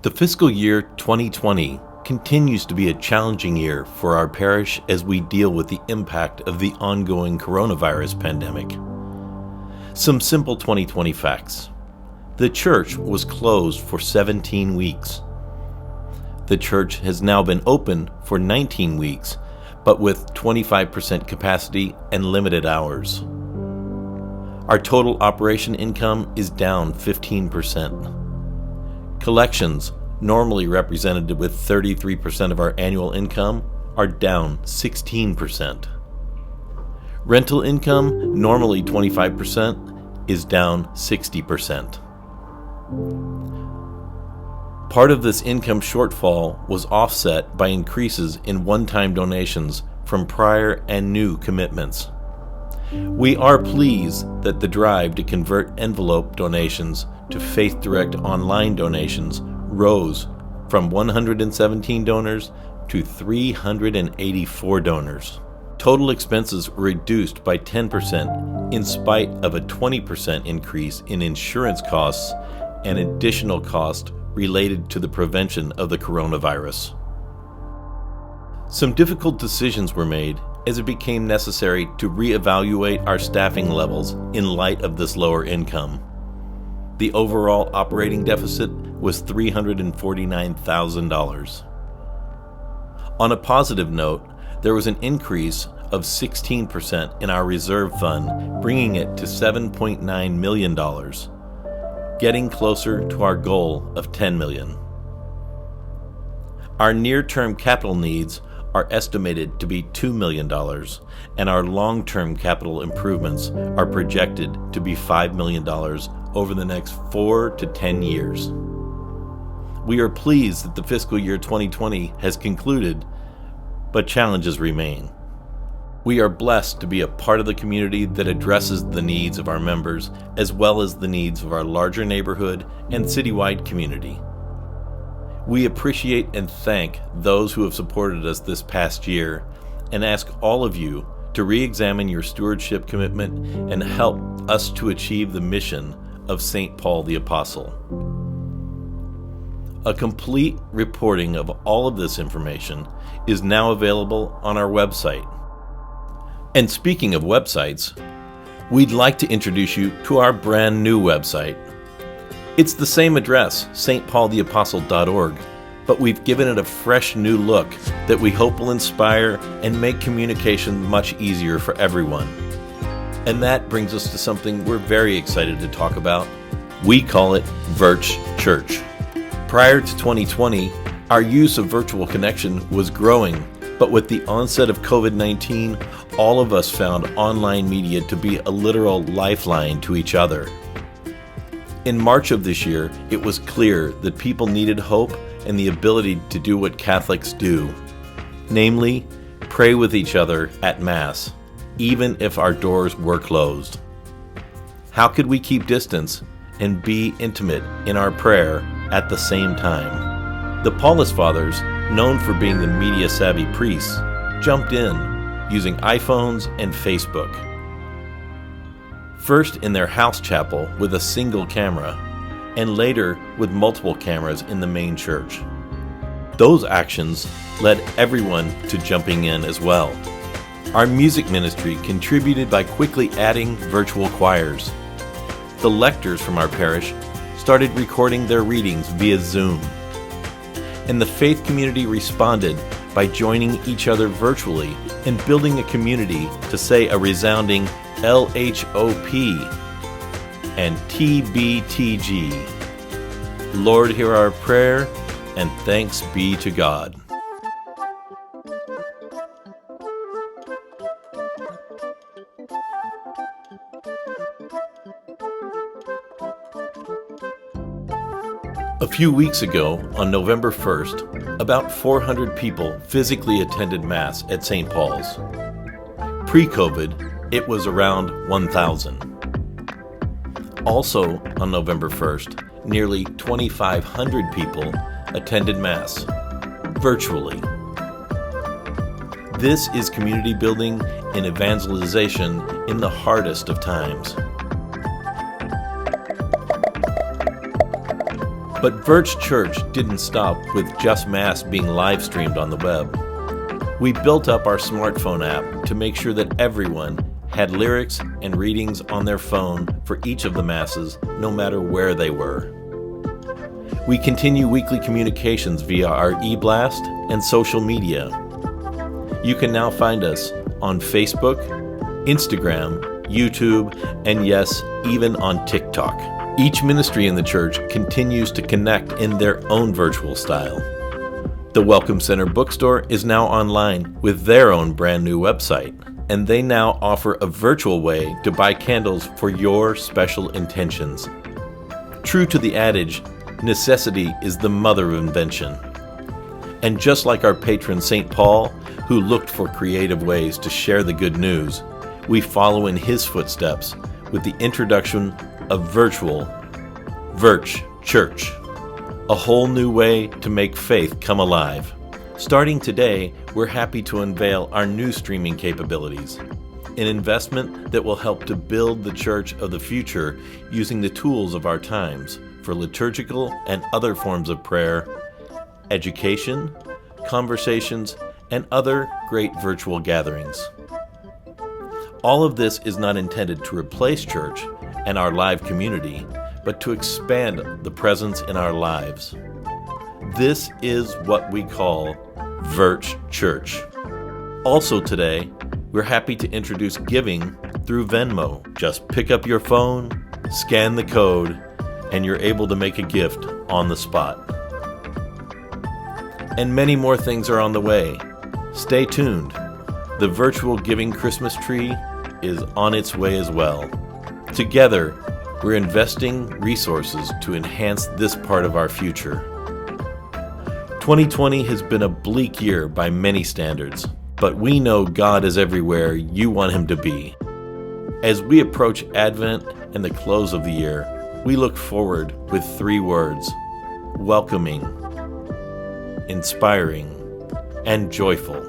The fiscal year 2020 continues to be a challenging year for our parish as we deal with the impact of the ongoing coronavirus pandemic. Some simple 2020 facts. The church was closed for 17 weeks. The church has now been open for 19 weeks, but with 25% capacity and limited hours. Our total operation income is down 15%. Collections, normally represented with 33% of our annual income, are down 16%. Rental income, normally 25%, is down 60%. Part of this income shortfall was offset by increases in one-time donations from prior and new commitments. We are pleased that the drive to convert envelope donations to Faith Direct online donations rose from 117 donors to 384 donors. Total expenses were reduced by 10% in spite of a 20% increase in insurance costs and additional cost related to the prevention of the coronavirus. Some difficult decisions were made as it became necessary to reevaluate our staffing levels in light of this lower income. The overall operating deficit was $349,000. On a positive note, there was an increase of 16% in our reserve fund, bringing it to $7.9 million, getting closer to our goal of $10 million. Our near-term capital needs are estimated to be $2 million, and our long-term capital improvements are projected to be $5 million over the next 4 to 10 years. We are pleased that the fiscal year 2020 has concluded, but challenges remain. We are blessed to be a part of the community that addresses the needs of our members as well as the needs of our larger neighborhood and citywide community. We appreciate and thank those who have supported us this past year and ask all of you to re-examine your stewardship commitment and help us to achieve the mission of St. Paul the Apostle. A complete reporting of all of this information is now available on our website. And speaking of websites, we'd like to introduce you to our brand new website. It's the same address, stpaultheapostle.org, but we've given it a fresh new look that we hope will inspire and make communication much easier for everyone. And that brings us to something we're very excited to talk about. We call it Virch Church. Prior to 2020, our use of virtual connection was growing, but with the onset of COVID-19, all of us found online media to be a literal lifeline to each other. In March of this year, it was clear that people needed hope and the ability to do what Catholics do, namely, pray with each other at Mass, even if our doors were closed. How could we keep distance and be intimate in our prayer at the same time? The Paulist Fathers, known for being the media-savvy priests, jumped in using iPhones and Facebook. First in their house chapel with a single camera, and later with multiple cameras in the main church. Those actions led everyone to jumping in as well. Our music ministry contributed by quickly adding virtual choirs. The lectors from our parish started recording their readings via Zoom. And the faith community responded by joining each other virtually and building a community to say a resounding LHOP and TBTG. Lord, hear our prayer, and thanks be to God. A few weeks ago, on November 1st, about 400 people physically attended Mass at St. Paul's. Pre-COVID, it was around 1,000. Also, on November 1st, nearly 2,500 people attended Mass, virtually. This is community building and evangelization in the hardest of times. But Virch Church didn't stop with just Mass being live streamed on the web. We built up our smartphone app to make sure that everyone had lyrics and readings on their phone for each of the Masses, no matter where they were. We continue weekly communications via our e-blast and social media. You can now find us on Facebook, Instagram, YouTube, and yes, even on TikTok. Each ministry in the church continues to connect in their own virtual style. The Welcome Center bookstore is now online with their own brand new website, and they now offer a virtual way to buy candles for your special intentions. True to the adage, necessity is the mother of invention. And just like our patron St. Paul, who looked for creative ways to share the good news, we follow in his footsteps with the introduction of virtual Virch Church, a whole new way to make faith come alive. Starting today, we're happy to unveil our new streaming capabilities, an investment that will help to build the church of the future using the tools of our times for liturgical and other forms of prayer, education, conversations, and other great virtual gatherings. All of this is not intended to replace church and our live community, but to expand the presence in our lives. This is what we call Virch Church. Also today, we're happy to introduce giving through Venmo. Just pick up your phone, scan the code, and you're able to make a gift on the spot. And many more things are on the way. Stay tuned. The virtual giving Christmas tree is on its way as well. Together, we're investing resources to enhance this part of our future. 2020 has been a bleak year by many standards, but we know God is everywhere you want Him to be. As we approach Advent and the close of the year, we look forward with 3 words: welcoming, inspiring, and joyful.